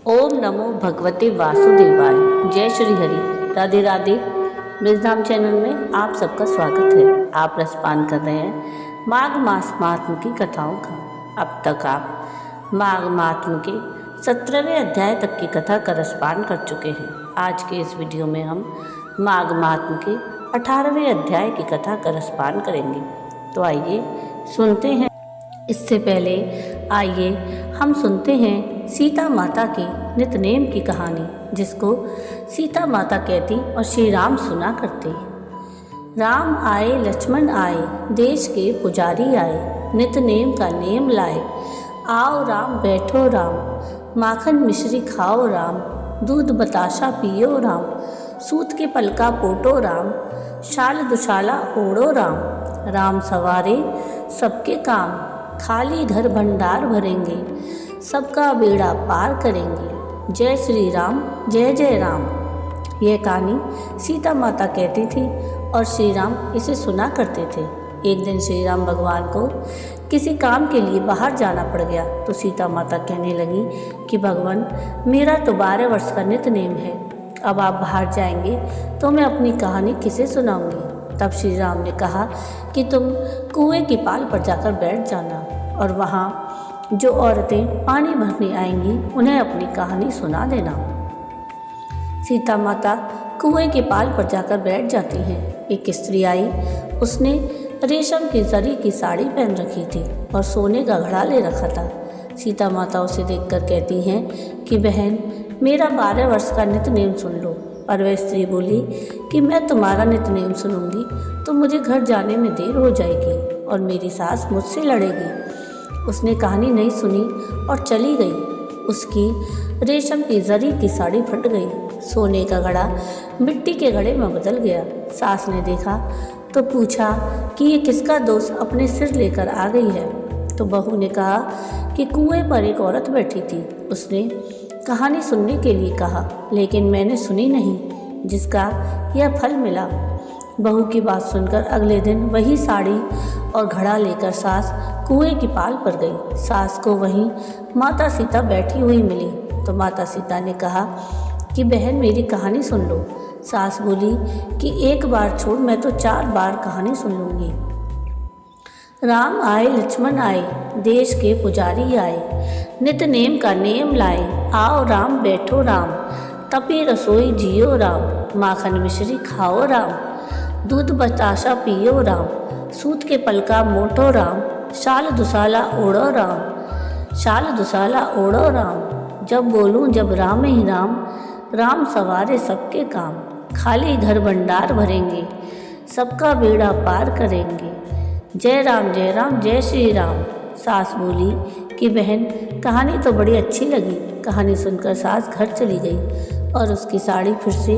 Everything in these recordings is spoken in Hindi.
ओम नमो भगवते वासुदेवाय। जय श्री हरि। राधे राधे। ब्रजधाम चैनल में आप सबका स्वागत है। आप रसपान कर रहे हैं माघ मास महात्म की कथाओं का। अब तक आप माघ महात्म के 17वें अध्याय तक की कथा का रसपान कर चुके हैं। आज के इस वीडियो में हम माघ महात्म के 18वें अध्याय की कथा का रसपान करेंगे। तो आइए सुनते हैं। इससे पहले आइए हम सुनते हैं सीता माता की नितनेम की कहानी, जिसको सीता माता कहती और श्री राम सुना करते। राम आए लक्ष्मण आए, देश के पुजारी आए, नितनेम का नेम लाए। आओ राम बैठो राम, माखन मिश्री खाओ राम, दूध बताशा पियो राम, सूत के पलका पोटो राम, शाल दुशाला ओढ़ो राम। राम सवारे सबके काम, खाली घर भंडार भरेंगे, सबका बेड़ा पार करेंगे। जय श्री राम, जय जय राम। यह कहानी सीता माता कहती थी और श्री राम इसे सुना करते थे। एक दिन श्री राम भगवान को किसी काम के लिए बाहर जाना पड़ गया तो सीता माता कहने लगी कि भगवान, मेरा तो 12 वर्ष का नितनेम है, अब आप बाहर जाएंगे तो मैं अपनी कहानी किसे सुनाऊंगी। तब श्री राम ने कहा कि तुम कुएं की पाल पर जाकर बैठ जाना और वहाँ जो औरतें पानी भरने आएंगी उन्हें अपनी कहानी सुना देना। सीता माता कुएं की पाल पर जाकर बैठ जाती हैं। एक स्त्री आई, उसने रेशम की जरी की साड़ी पहन रखी थी और सोने का घड़ा ले रखा था। सीता माता उसे देखकर कहती हैं कि बहन, मेरा 12 वर्ष का नितनेम सुन लो। और वह स्त्री बोली कि मैं तुम्हारा नितनेम सुनूंगी तो मुझे घर जाने में देर हो जाएगी और मेरी सास मुझसे लड़ेगी। उसने कहानी नहीं सुनी और चली गई। उसकी रेशम की जरी की साड़ी फट गई, सोने का घड़ा मिट्टी के घड़े में बदल गया। सास ने देखा तो पूछा कि ये किसका दोस्त अपने सिर लेकर आ गई है। तो बहू ने कहा कि कुएं पर एक औरत बैठी थी, उसने कहानी सुनने के लिए कहा, लेकिन मैंने सुनी नहीं, जिसका यह फल मिला। बहू की बात सुनकर अगले दिन वही साड़ी और घड़ा लेकर सास कुएं की पाल पर गई। सास को वहीं माता सीता बैठी हुई मिली तो माता सीता ने कहा कि बहन, मेरी कहानी सुन लो। सास बोली कि एक बार छोड़, मैं तो 4 बार कहानी सुन लूँगी। राम आए लक्ष्मण आए, देश के पुजारी आए, नितनेम का नेम लाए। आओ राम बैठो राम, तपी रसोई जियो राम, माखन मिश्री खाओ राम, दूध बताशा पियो राम, सूत के पलका मोटो राम, शाल दुसाला ओढ़ो राम, शाल दुसाला ओढ़ो राम। जब बोलूं जब राम ही राम, राम सवारे सबके काम, खाली घर भंडार भरेंगे, सबका बेड़ा पार करेंगे। जय राम जय राम, जय श्री राम। सास बोली कि बहन, कहानी तो बड़ी अच्छी लगी। कहानी सुनकर सास घर चली गई और उसकी साड़ी फिर से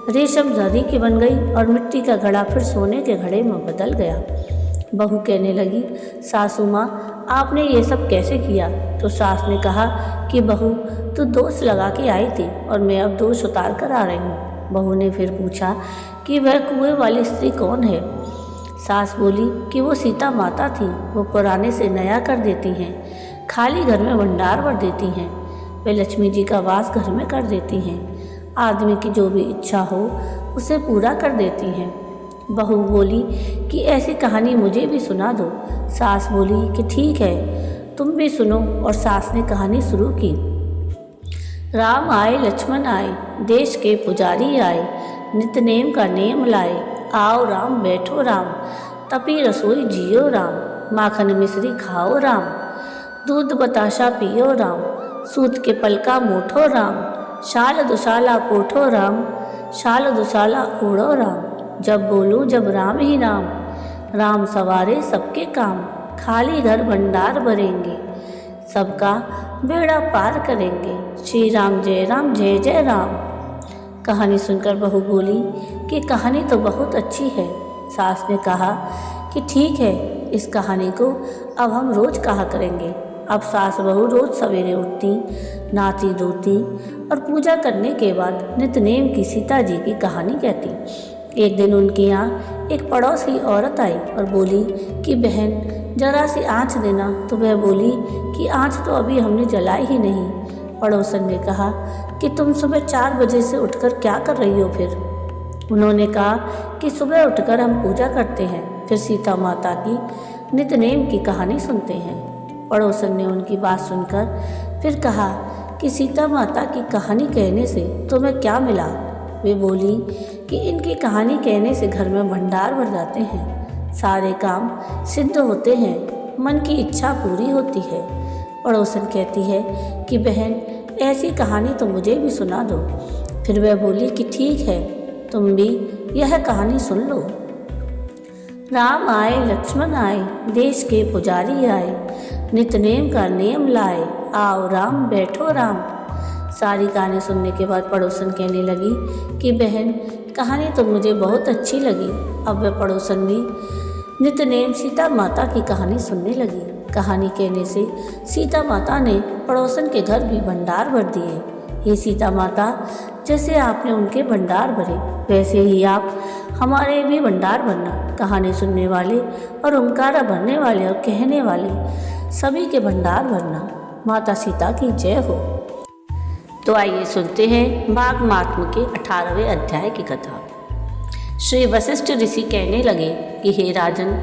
रेशम जरी की बन गई और मिट्टी का घड़ा फिर सोने के घड़े में बदल गया। बहू कहने लगी, सासू माँ, आपने ये सब कैसे किया? तो सास ने कहा कि बहू, तू दोष लगा के आई थी और मैं अब दोष उतार कर आ रही हूँ। बहू ने फिर पूछा कि वह कुएं वाली स्त्री कौन है? सास बोली कि वो सीता माता थी, वो पुराने से नया कर देती हैं, खाली घर में भंडार भर देती हैं, वे लक्ष्मी जी का वास घर में कर देती हैं, आदमी की जो भी इच्छा हो उसे पूरा कर देती हैं। बहू बोली कि ऐसी कहानी मुझे भी सुना दो। सास बोली कि ठीक है, तुम भी सुनो। और सास ने कहानी शुरू की। राम आए लक्ष्मण आए, देश के पुजारी आए, नितनेम का नेम लाए। आओ राम बैठो राम, तपी रसोई जियो राम, माखन मिश्री खाओ राम, दूध बताशा पियो राम, सूत के पलका मोठो राम, शाल दुशाला पोठो राम, शाल दुशाला ओढ़ो राम। जब बोलूं जब राम ही राम, राम सवारे सबके काम, खाली घर भंडार भरेंगे, सबका बेड़ा पार करेंगे। श्री राम जय जय राम। कहानी सुनकर बहू बोली कि कहानी तो बहुत अच्छी है। सास ने कहा कि ठीक है, इस कहानी को अब हम रोज़ कहा करेंगे। अब सास बहू रोज़ सवेरे उठती, नहाती धोती और पूजा करने के बाद नितनेम की सीता जी की कहानी कहती। एक दिन उनके यहाँ एक पड़ोसी औरत आई और बोली कि बहन, जरा सी आँच देना। तो वह बोली कि आँच तो अभी हमने जलाई ही नहीं। पड़ोसन ने कहा कि तुम सुबह 4 बजे से उठकर क्या कर रही हो फिर? उन्होंने कहा कि सुबह उठकर हम पूजा करते हैं, फिर सीता माता की नित्यनेम की कहानी सुनते हैं। पड़ोसन ने उनकी बात सुनकर फिर कहा कि सीता माता की कहानी कहने से तुम्हें क्या मिला? वे बोली कि इनकी कहानी कहने से घर में भंडार भर जाते हैं, सारे काम सिद्ध होते हैं, मन की इच्छा पूरी होती है। पड़ोसन कहती है कि बहन, ऐसी कहानी तो मुझे भी सुना दो। फिर वह बोली कि ठीक है, तुम भी यह कहानी सुन लो। राम आए लक्ष्मण आए, देश के पुजारी आए, नित्यनेम का नियम लाए, आओ राम बैठो राम। सारी कहानी सुनने के बाद पड़ोसन कहने लगी कि बहन, कहानी तो मुझे बहुत अच्छी लगी। अब वह पड़ोसन भी नित्यनेम सीता माता की कहानी सुनने लगी। कहानी कहने से सीता माता ने पड़ोसन के घर भी भंडार भर दिए। हे सीता माता, जैसे आपने उनके भंडार भरे, वैसे ही आप हमारे भी भंडार भरना। कहानी सुनने वाले और ओंकारा भरने वाले और कहने वाले सभी के भंडार भरना। माता सीता की जय हो। तो आइए सुनते हैं माघ महात्म्य के 18वें अध्याय की कथा। श्री वशिष्ठ ऋषि कहने लगे कि हे राजन,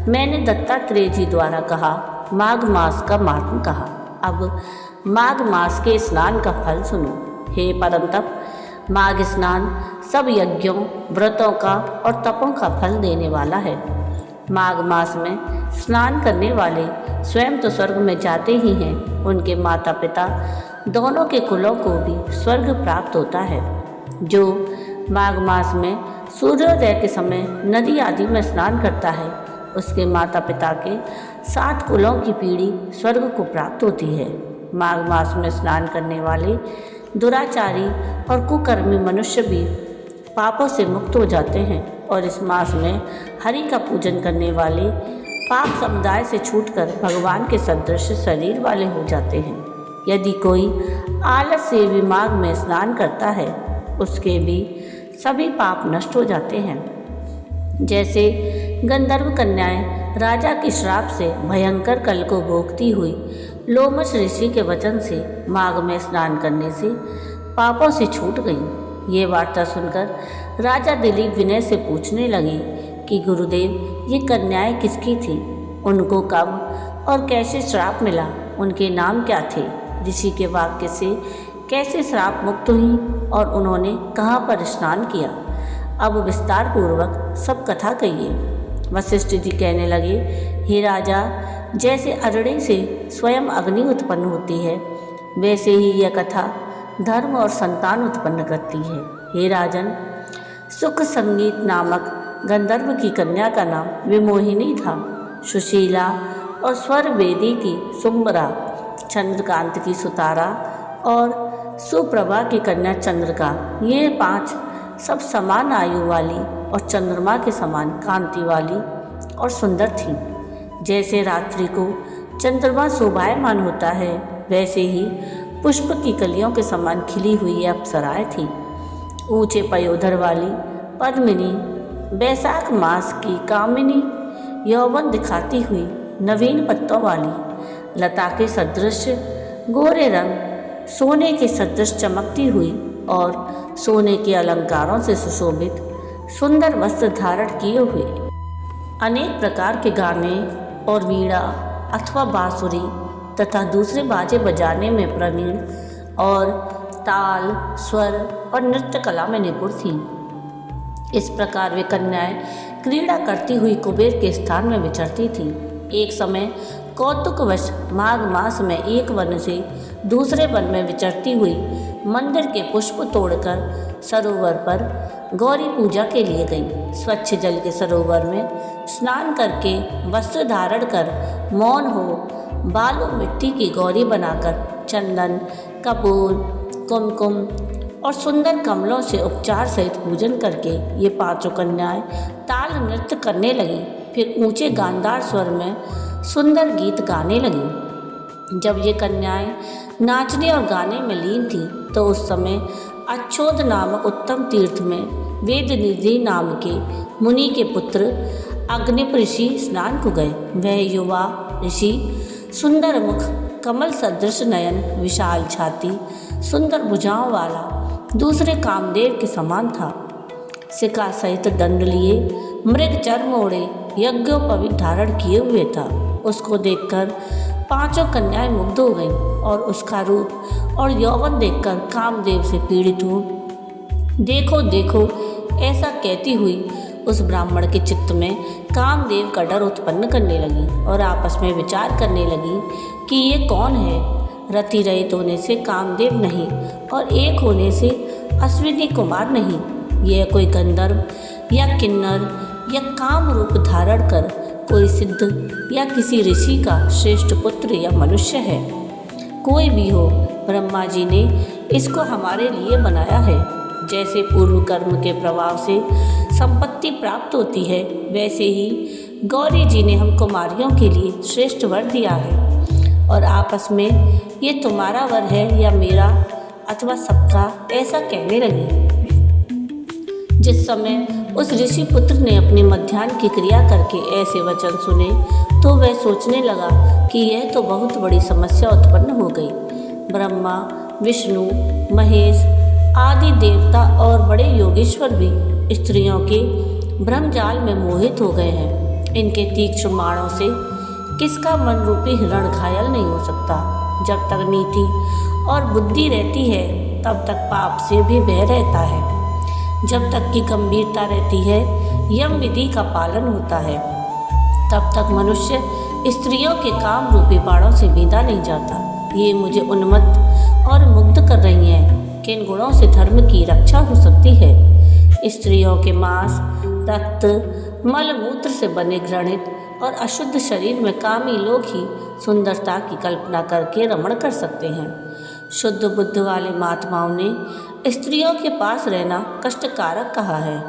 मैंने दत्तात्रेय जी द्वारा कहा, माघ मास का महात्म्य कहा। अब माघ मास के स्नान का फल सुनो। हे परंतप, माघ स्नान सब यज्ञों, व्रतों का और तपों का फल देने वाला है। माघ मास में स्नान करने वाले स्वयं तो स्वर्ग में जाते ही हैं, उनके माता पिता दोनों के कुलों को भी स्वर्ग प्राप्त होता है। जो माघ मास में सूर्योदय के समय नदी आदि में स्नान करता है, उसके माता पिता के 7 कुलों की पीढ़ी स्वर्ग को प्राप्त होती है। माघ मास में स्नान करने वाले दुराचारी और कुकर्मी मनुष्य भी पापों से मुक्त हो जाते हैं और इस मास में हरि का पूजन करने वाले पाप समुदाय से छूटकर भगवान के सदृश शरीर वाले हो जाते हैं। यदि कोई आलस से भी माघ में स्नान करता है, उसके भी सभी पाप नष्ट हो जाते हैं। जैसे गंधर्व कन्याएं राजा के श्राप से भयंकर कल को भोगती हुई लोमश ऋषि के वचन से माघ में स्नान करने से पापों से छूट गईं। ये वार्ता सुनकर राजा दिलीप विनय से पूछने लगे कि गुरुदेव, ये कन्याएं किसकी थीं? उनको कब और कैसे श्राप मिला? उनके नाम क्या थे? ऋषि के वाक्य से कैसे श्राप मुक्त हुई और उन्होंने कहाँ पर स्नान किया? अब विस्तार पूर्वक सब कथा कहिए। वशिष्ठ जी कहने लगे, हे राजा, जैसे अरणे से स्वयं अग्नि उत्पन्न होती है, वैसे ही यह कथा धर्म और संतान उत्पन्न करती है। हे राजन, सुख संगीत नामक गंधर्व की कन्या का नाम विमोहिनी था। सुशीला और स्वर वेदी की सुम्बरा, चंद्रकांत की सुतारा और सुप्रभा की कन्या चंद्रिका, ये 5 सब समान आयु वाली और चंद्रमा के समान कांति वाली और सुंदर थीं। जैसे रात्रि को चंद्रमा शोभायमान होता है, वैसे ही पुष्प की कलियों के समान खिली हुई ये अप्सराएं थीं। ऊंचे पयोधर वाली पद्मिनी, बैसाख मास की कामिनी, यौवन दिखाती हुई नवीन पत्तों वाली, लता के सदृश गोरे रंग, सोने के सदृश चमकती हुई और सोने के अलंकारों से सुशोभित सुंदर वस्त्र धारण किए हुए, अनेक प्रकार के गाने और वीणा अथवा बांसुरी तथा दूसरे बाजे बजाने में प्रवीण और ताल, स्वर और नृत्य कला में निपुण थीं। इस प्रकार वे कन्याएं क्रीड़ा करती हुई कुबेर के स्थान में विचरती थीं। एक समय कौतुकवश माघ मास में एक वन से दूसरे वन में विचरती हुई मंदिर के पुष्प तोड़कर सरोवर पर गौरी पूजा के लिए गई। स्वच्छ जल के सरोवर में स्नान करके वस्त्र धारण कर मौन हो बालू मिट्टी की गौरी बनाकर चंदन, कपूर, कुमकुम और सुंदर कमलों से उपचार सहित पूजन करके ये 5 कन्याएं ताल नृत्य करने लगी। फिर ऊंचे गांधार स्वर में सुंदर गीत गाने लगी। जब ये कन्याएं नाचने और गाने में लीन थी, तो उस समय अच्छोद नामक उत्तम तीर्थ में वेदनिधि नाम के मुनि के पुत्र अग्निप ऋषि स्नान को गए। वह युवा ऋषि सुंदर मुख, कमल सदृश नयन, विशाल छाती, सुंदर भुजाओं वाला दूसरे कामदेव के समान था। सिका सहित दंड लिए, मृग चर्म ओढ़े, यज्ञोपवीत धारण किए हुए था। उसको देखकर पांचों कन्याएं मुग्ध हो गईं और उसका रूप और यौवन देखकर कामदेव से पीड़ित हो देखो देखो ऐसा कहती हुई उस ब्राह्मण के चित्त में कामदेव का डर उत्पन्न करने लगी और आपस में विचार करने लगी कि ये कौन है। रति रहित होने से कामदेव नहीं और एक होने से अश्विनी कुमार नहीं, यह कोई गंधर्व या किन्नर या काम रूप धारण कर कोई सिद्ध या किसी ऋषि का श्रेष्ठ पुत्र या मनुष्य है। कोई भी हो, ब्रह्मा जी ने इसको हमारे लिए बनाया है। जैसे पूर्व कर्म के प्रभाव से संपत्ति प्राप्त होती है, वैसे ही गौरी जी ने हम कुमारियों के लिए श्रेष्ठ वर दिया है। और आपस में ये तुम्हारा वर है या मेरा अथवा सबका, ऐसा कहने लगी। जिस समय उस ऋषि पुत्र ने अपने मध्याह्न की क्रिया करके ऐसे वचन सुने तो वह सोचने लगा कि यह तो बहुत बड़ी समस्या उत्पन्न हो गई। ब्रह्मा, विष्णु, महेश आदि देवता और बड़े योगेश्वर भी स्त्रियों के ब्रह्मजाल में मोहित हो गए हैं। इनके तीक्ष्ण बाणों से किसका मन रूपी हिरण घायल नहीं हो सकता। जब तक नीति और बुद्धि रहती है तब तक पाप से भी भय रहता है। जब तक की गंभीरता रहती है, यम विधि का पालन होता है, तब तक मनुष्य स्त्रियों के काम रूपी बाणों से बीधा नहीं जाता। ये मुझे उन्मत्त और मुग्ध कर रही हैं। किन गुणों से धर्म की रक्षा हो सकती है? स्त्रियों के मांस, रक्त, मल मूत्र से बने घृणित और अशुद्ध शरीर में कामी लोग ही सुंदरता की कल्पना करके रमण कर सकते हैं। शुद्ध बुद्ध वाले महात्माओं ने स्त्रियों के पास रहना कष्टकारक कहा है।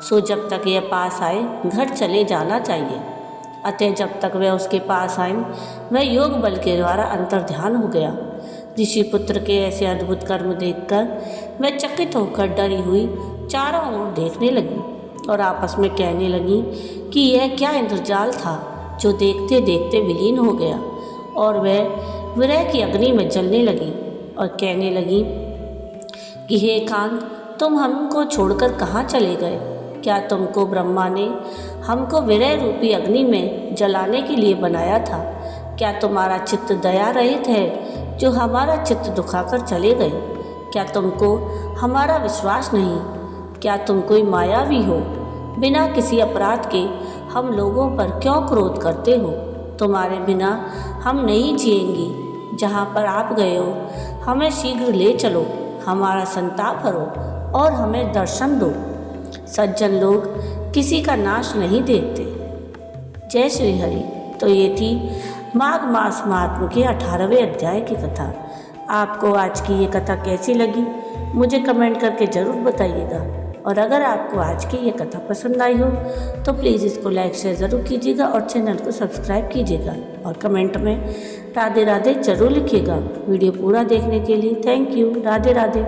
सो जब तक यह पास आए घर चले जाना चाहिए। अतः जब तक वह उसके पास आई, वह योग बल के द्वारा अंतर्ध्यान हो गया। ऋषि पुत्र के ऐसे अद्भुत कर्म देखकर वह चकित होकर डरी हुई चारों ओर देखने लगी और आपस में कहने लगी कि यह क्या इंद्रजाल था जो देखते देखते विलीन हो गया। और वह विरह की अग्नि में जलने लगी और कहने लगी कि हे कांत, तुम हमको छोड़कर कहाँ चले गए? क्या तुमको ब्रह्मा ने हमको विरह रूपी अग्नि में जलाने के लिए बनाया था? क्या तुम्हारा चित्त दया रहित है जो हमारा चित्त दुखाकर चले गए? क्या तुमको हमारा विश्वास नहीं? क्या तुम कोई मायावी हो? बिना किसी अपराध के हम लोगों पर क्यों क्रोध करते हो? तुम्हारे बिना हम नहीं जिएंगी। जहाँ पर आप गए हो हमें शीघ्र ले चलो, हमारा संताप हरो और हमें दर्शन दो। सज्जन लोग किसी का नाश नहीं देखते। जय श्री हरि। तो ये थी माघ मास महात्म्य के 18वें अध्याय की कथा। आपको आज की ये कथा कैसी लगी मुझे कमेंट करके ज़रूर बताइएगा। और अगर आपको आज की ये कथा पसंद आई हो तो प्लीज़ इसको लाइक शेयर ज़रूर कीजिएगा और चैनल को सब्सक्राइब कीजिएगा और कमेंट में राधे राधे ज़रूर लिखिएगा। वीडियो पूरा देखने के लिए थैंक यू। राधे राधे।